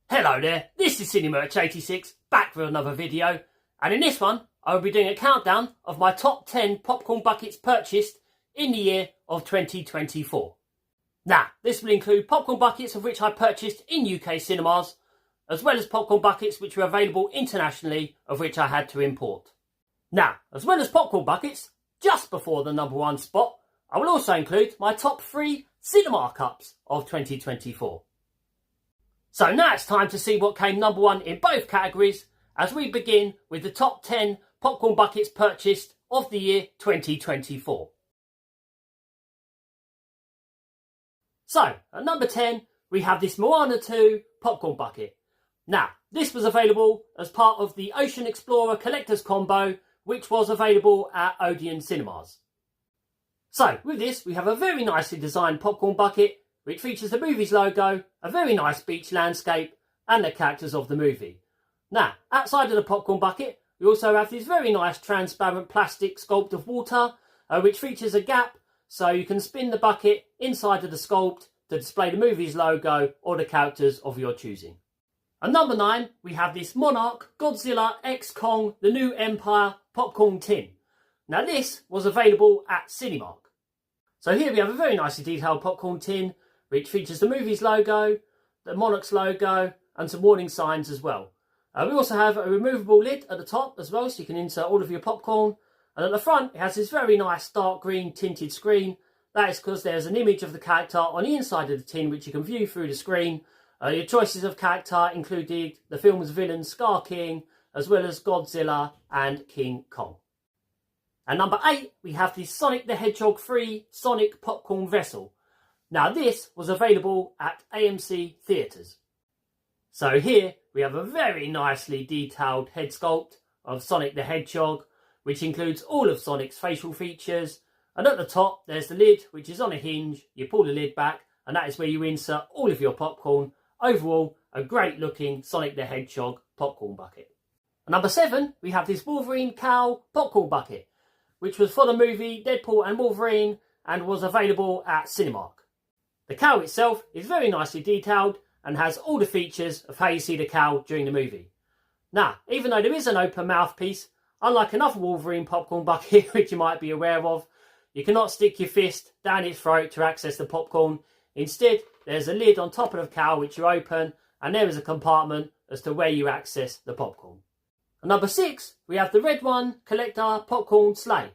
Hello there, this is Cinemerch86 back for another video, and in this one I will be doing a countdown of my top 10 popcorn buckets purchased in the year of 2024. Now, this will include popcorn buckets of which I purchased in UK cinemas, as well as popcorn buckets which were available internationally of which I had to import. Now, as well as popcorn buckets, just before the number one spot, I will also include my top 3 cinema cups of 2024. So now it's time to see what came number one in both categories as we begin with the top 10 popcorn buckets purchased of the year 2024. So, at number 10, we have this Moana 2 popcorn bucket. Now, this was available as part of the Ocean Explorer Collector's Combo, which was available at Odeon Cinemas. So, with this, we have a very nicely designed popcorn bucket, which features the movie's logo, a very nice beach landscape, and the characters of the movie. Now, outside of the popcorn bucket, we also have this very nice transparent plastic sculpt of water, which features a gap, so you can spin the bucket inside of the sculpt to display the movie's logo or the characters of your choosing. At number 9, we have this Monarch Godzilla x Kong The New Empire popcorn tin. Now, this was available at Cinemark. So here we have a very nicely detailed popcorn tin, which features the movie's logo, the Monarch's logo, and some warning signs as well. We also have a removable lid at the top as well, so you can insert all of your popcorn. And at the front, it has this very nice dark green tinted screen. That is because there's an image of the character on the inside of the tin, which you can view through the screen. Your choices of character included the film's villain Scar King, as well as Godzilla and King Kong. At number 8, we have the Sonic the Hedgehog 3 Sonic popcorn vessel. Now, this was available at AMC Theatres. So here we have a very nicely detailed head sculpt of Sonic the Hedgehog, which includes all of Sonic's facial features. And at the top, there's the lid, which is on a hinge. You pull the lid back, and that is where you insert all of your popcorn. Overall, a great looking Sonic the Hedgehog popcorn bucket. At number 7, we have this Wolverine cowl popcorn bucket, which was for the movie Deadpool and Wolverine and was available at Cinemark. The cowl itself is very nicely detailed and has all the features of how you see the cowl during the movie. Now, even though there is an open mouthpiece, unlike another Wolverine popcorn bucket which you might be aware of, you cannot stick your fist down its throat to access the popcorn. Instead, there's a lid on top of the cowl which you open, and there is a compartment as to where you access the popcorn. At number 6, we have the Red One Collector Popcorn Sleigh.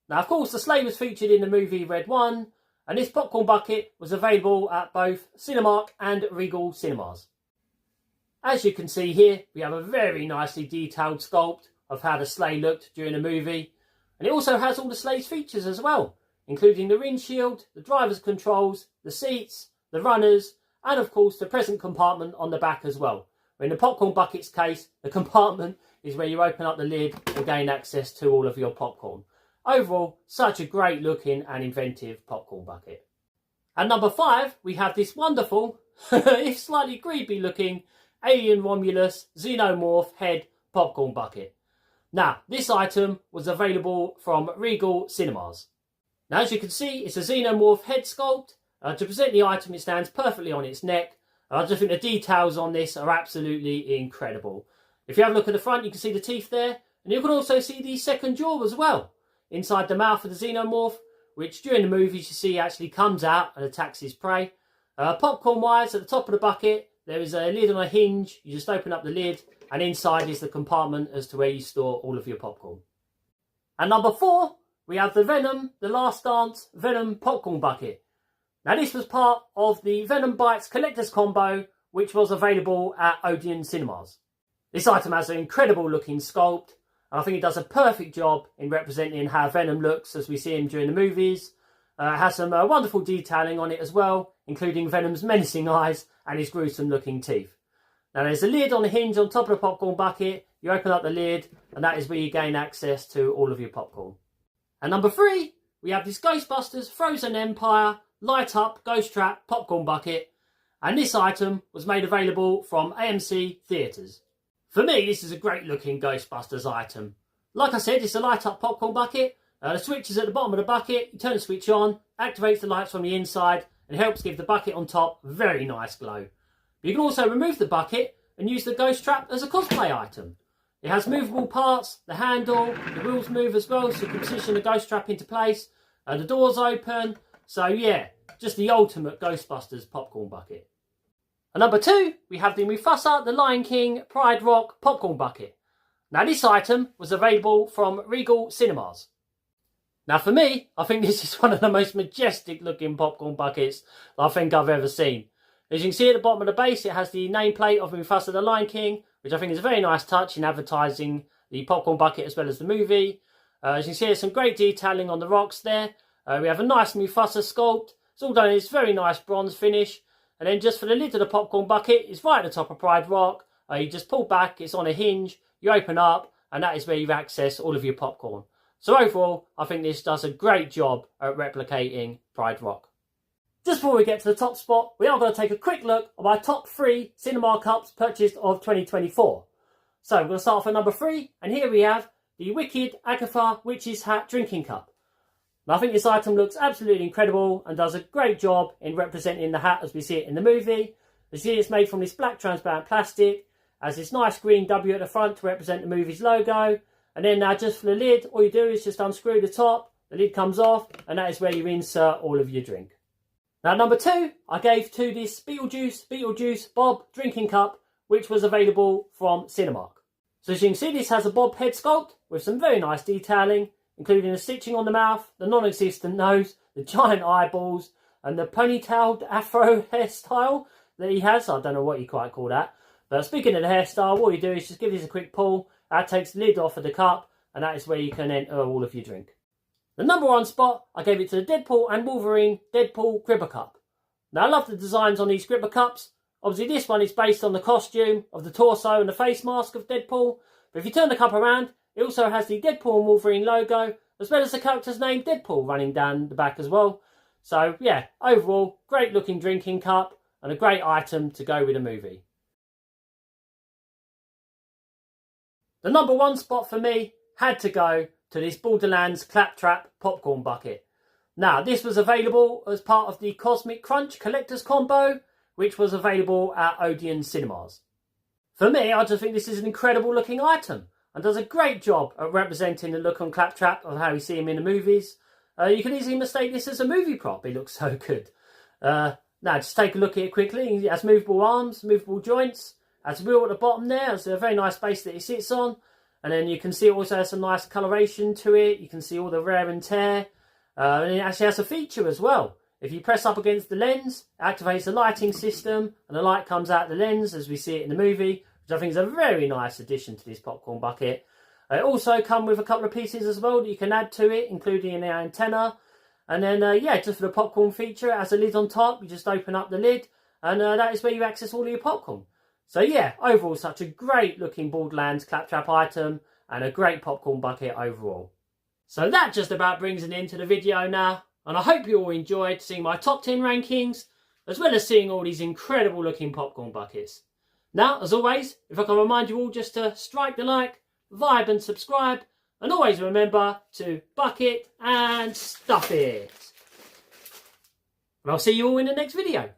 Now, of course, the sleigh was featured in the movie Red One, and this popcorn bucket was available at both Cinemark and Regal Cinemas. As you can see here, we have a very nicely detailed sculpt of how the sleigh looked during the movie. And it also has all the sleigh's features as well, including the windshield, the driver's controls, the seats, the runners, and of course the present compartment on the back as well. In the popcorn bucket's case, the compartment is where you open up the lid and gain access to all of your popcorn. Overall, such a great looking and inventive popcorn bucket. At number 5, we have this wonderful, if slightly creepy looking, Alien Romulus Xenomorph head popcorn bucket. Now, this item was available from Regal Cinemas. Now, as you can see, it's a Xenomorph head sculpt. To present the item, it stands perfectly on its neck. I just think the details on this are absolutely incredible. If you have a look at the front, you can see the teeth there. And you can also see the second jaw as well, inside the mouth of the Xenomorph, which during the movies you see actually comes out and attacks his prey. Popcorn wise, at the top of the bucket, there is a lid on a hinge. You just open up the lid, and inside is the compartment as to where you store all of your popcorn. At number 4, we have the Venom The Last Dance Venom popcorn bucket. Now, this was part of the Venom Bites Collector's Combo, which was available at Odeon Cinemas. This item has an incredible looking sculpt, and I think it does a perfect job in representing how Venom looks as we see him during the movies. It has some wonderful detailing on it as well, including Venom's menacing eyes and his gruesome looking teeth. Now, there's a lid on the hinge on top of the popcorn bucket. You open up the lid, and that is where you gain access to all of your popcorn. At number 3, we have this Ghostbusters Frozen Empire Light Up Ghost Trap popcorn bucket, and this item was made available from AMC Theatres. For me, this is a great looking Ghostbusters item. Like I said, it's a light up popcorn bucket. The switch is at the bottom of the bucket. You turn the switch on, activates the lights from the inside, and helps give the bucket on top a very nice glow. But you can also remove the bucket and use the ghost trap as a cosplay item. It has movable parts, the handle, the wheels move as well, so you can position the ghost trap into place. The doors open. So yeah, just the ultimate Ghostbusters popcorn bucket. At number 2, we have the Mufasa The Lion King Pride Rock popcorn bucket. Now this item was available from Regal Cinemas. Now for me, I think this is one of the most majestic looking popcorn buckets I think I've ever seen. As you can see at the bottom of the base, it has the nameplate of Mufasa The Lion King, which I think is a very nice touch in advertising the popcorn bucket as well as the movie. As you can see, there's some great detailing on the rocks there. We have a nice Mufasa sculpt. It's all done in this very nice bronze finish. And then just for the lid of the popcorn bucket, it's right at the top of Pride Rock. You just pull back, it's on a hinge, you open up, and that is where you access all of your popcorn. So overall, I think this does a great job at replicating Pride Rock. Just before we get to the top spot, we are going to take a quick look at my top 3 cinema cups purchased of 2024. So we're going to start off at number 3, and here we have the Wicked Agatha Witch's Hat Drinking Cup. Now, I think this item looks absolutely incredible and does a great job in representing the hat as we see it in the movie. As you see, it's made from this black transparent plastic, has this nice green W at the front to represent the movie's logo. And then now just for the lid, all you do is just unscrew the top, the lid comes off, and that is where you insert all of your drink. Now number 2, I gave to this Beetlejuice Bob drinking cup, which was available from Cinemark. So as you can see, this has a Bob head sculpt with some very nice detailing, including the stitching on the mouth, the non-existent nose, the giant eyeballs, and the ponytailed afro hairstyle that he has. I don't know what you quite call that. But speaking of the hairstyle, what you do is just give this a quick pull. That takes the lid off of the cup, and that is where you can enter all of your drink. The number 1 spot, I gave it to the Deadpool and Wolverine Deadpool Gripper Cup. Now I love the designs on these gripper cups. Obviously this one is based on the costume of the torso and the face mask of Deadpool. But if you turn the cup around, it also has the Deadpool and Wolverine logo, as well as the character's name Deadpool running down the back as well. So yeah, overall, great looking drinking cup and a great item to go with the movie. The number 1 spot for me had to go to this Borderlands Claptrap popcorn bucket. Now, this was available as part of the Cosmic Crunch Collector's Combo, which was available at Odeon Cinemas. For me, I just think this is an incredible looking item and does a great job at representing the look on Claptrap of how we see him in the movies. You can easily mistake this as a movie prop. It looks so good. Now, just take a look at it quickly. It has movable arms, movable joints. Has a wheel at the bottom there. It's a very nice base that it sits on. And then you can see it also has some nice coloration to it. You can see all the wear and tear. And it actually has a feature as well. If you press up against the lens, it activates the lighting system. And the light comes out the lens as we see it in the movie, which I think is a very nice addition to this popcorn bucket. It also comes with a couple of pieces as well that you can add to it, including an antenna. And then, just for the popcorn feature, it has a lid on top. You just open up the lid. And that is where you access all of your popcorn. So yeah, overall such a great looking Borderlands Claptrap item and a great popcorn bucket overall. So that just about brings an end to the video now, and I hope you all enjoyed seeing my top 10 rankings as well as seeing all these incredible looking popcorn buckets. Now, as always, if I can remind you all just to strike the like, vibe and subscribe, and always remember to bucket and stuff it. And I'll see you all in the next video.